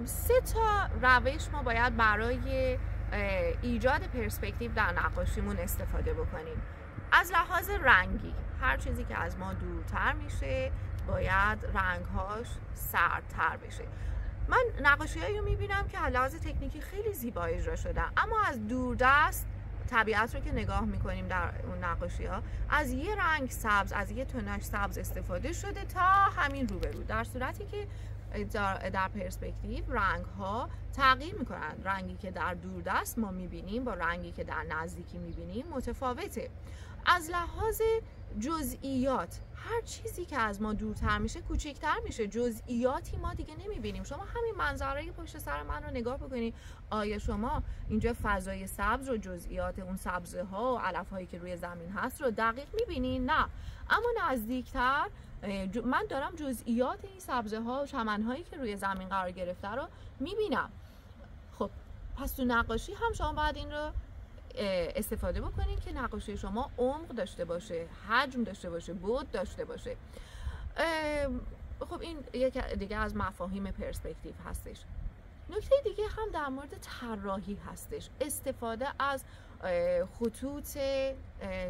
سه تا روش ما باید برای ایجاد پرسپکتیو در نقاشیمون استفاده بکنیم. از لحاظ رنگی، هر چیزی که از ما دورتر میشه باید رنگهاش سردتر بشه. من نقاشی‌هایی رو میبینم که از لحاظ تکنیکی خیلی زیبا اجرا شدن، اما از دوردست طبیعت رو که نگاه میکنیم در اون نقاشی‌ها از یه رنگ سبز، از یه توناژ سبز استفاده شده تا همین روبرو، در صورتی که در پرسپکتیو رنگ ها تغییر میکنن. رنگی که در دوردست ما میبینیم با رنگی که در نزدیکی میبینیم متفاوته. از لحاظ جزئیات، هر چیزی که از ما دورتر میشه کوچکتر میشه، جزئیاتی ما دیگه نمیبینیم. شما همین منظره پشت سر من رو نگاه بکنید، آیا شما اینجا فضای سبز رو، جزئیات اون سبزه ها و علف هایی که روی زمین هست رو دقیق میبینید؟ نه. اما نزدیکتر من دارم جزئیات این سبزه ها و چمن هایی که روی زمین قرار گرفته رو میبینم. خب پس تو نقاشی هم شما باید این رو استفاده بکنید که نقاشی شما عمق داشته باشه، حجم داشته باشه، بعد داشته باشه. خب این یک دیگه از مفاهیم پرسپکتیو هستش. نکته دیگه هم در مورد طراحی هستش، استفاده از خطوط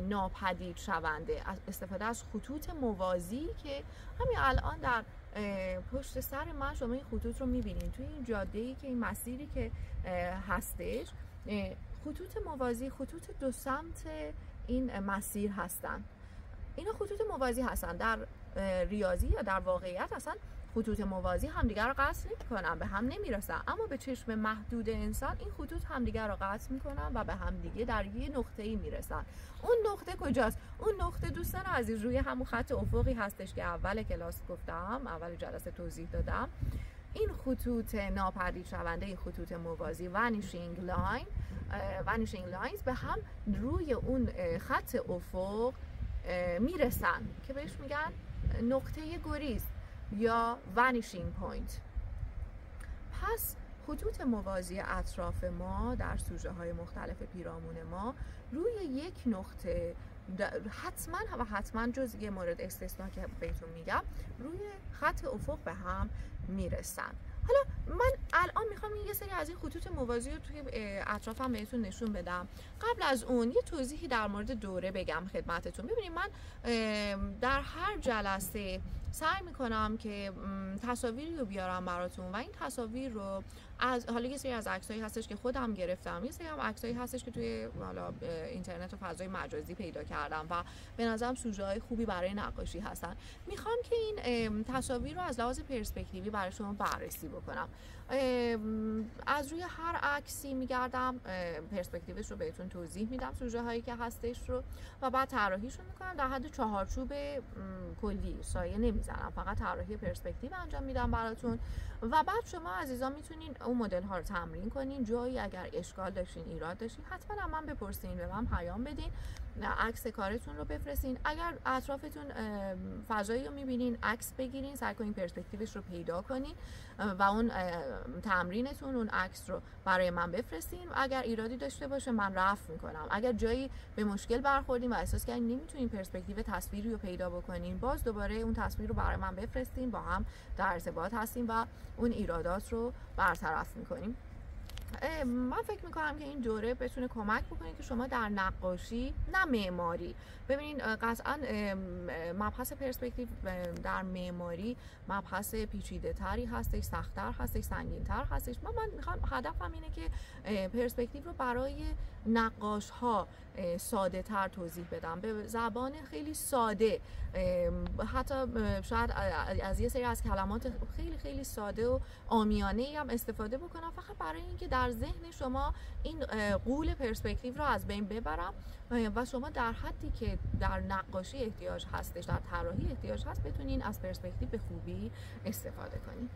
ناپدید شونده، استفاده از خطوط موازی که همین الان در پشت سر من شما این خطوط رو میبینید توی این جاده‌ای که این مسیری که هستش، خطوط موازی، خطوط دو سمت این مسیر هستن. اینا خطوط موازی هستن. در ریاضی یا در واقعیت اصلا خطوط موازی همدیگر رو قطع نمی‌کنن، به هم نمیرسن، اما به چشم محدود انسان این خطوط همدیگر رو قطع می‌کنن و به هم دیگه در یه نقطه‌ای میرسن. اون نقطه کجاست؟ اون نقطه دوستان عزیز روی همون خط افقی هستش که اول کلاس گفتم، اول جلسه توضیح دادم. این خطوط ناپدید شونده، این خطوط موازی، vanishing lines به هم روی اون خط افق میرسن که بهش میگن نقطه گریز یا vanishing point. پس خطوط موازی اطراف ما در سوژه های مختلف پیرامون ما روی یک نقطه حتما جز یه مورد استثنا که بهتون میگم روی خط افق به هم میرسن. حالا من الان میخوام یه سری از این خطوط موازی رو توی اطرافم بهتون نشون بدم. قبل از اون یه توضیحی در مورد دوره بگم خدمتتون. ببینید من در هر جلسه سعی میکنم که تصاویری رو بیارم براتون و این تصاویر رو از حالا یه سری از عکسایی هستش که خودم گرفتم، یه سری هم عکسایی هستش که توی حالا اینترنت و فضای مجازی پیدا کردم و به نظرم سوژه های خوبی برای نقاشی هستن. میخوام که این تصاویر رو از لحاظ پرسپکتیوی برای شما بررسی بکنم. از روی هر عکسی میگردم پرسپکتیوش رو بهتون توضیح میدم، سوژه هایی که هستش رو، و بعد طراحیش رو میکنم در حد چهارچوب کلی، سایه نمیزنم، فقط طراحی پرسپکتیو انجام میدم براتون. و بعد شما عزیزان میتونین اون مدل ها رو تمرین کنین. جایی اگر اشکال داشتین، ایراد داشتین، حتما من بپرسین، به من پیام بدین، عکس کارتون رو بفرستین. اگر اطرافتون فضایی رو میبینین عکس بگیرین، سعی کنین پرسپکتیوش رو پیدا کنین و اون تمرینتون اون عکس رو برای من بفرستین. اگر ایرادی داشته باشه من رفع میکنم. اگر جایی به مشکل برخوردین و احساس کردین نمیتونین پرسپکتیو تصویری رو پیدا بکنین، باز دوباره اون تصویر رو برای من بفرستین، با هم در ارتباط هستیم و اون ایرادات رو برطرف میکنیم. من فکر میکنم که این دوره بتونه کمک بکنه که شما در نقاشی، نه معماری، ببینین قطعا مبحث پرسپکتیو در معماری مبحث پیچیده تری هستش، سخت‌تر هستش، سنگین تر هستش. من میخوام هدفم اینه که پرسپکتیو رو برای نقاش ها ساده تر توضیح بدم، به زبان خیلی ساده، حتی شاید از یه سری از کلمات خیلی خیلی ساده و عامیانه‌ای هم استفاده بکنم، فقط برای اینکه در ذهن شما این غول پرسپکتیو رو از بین ببرم و شما در حدی که در نقاشی احتیاج هستش، در طراحی احتیاج هست، بتونین از پرسپکتیو به خوبی استفاده کنین.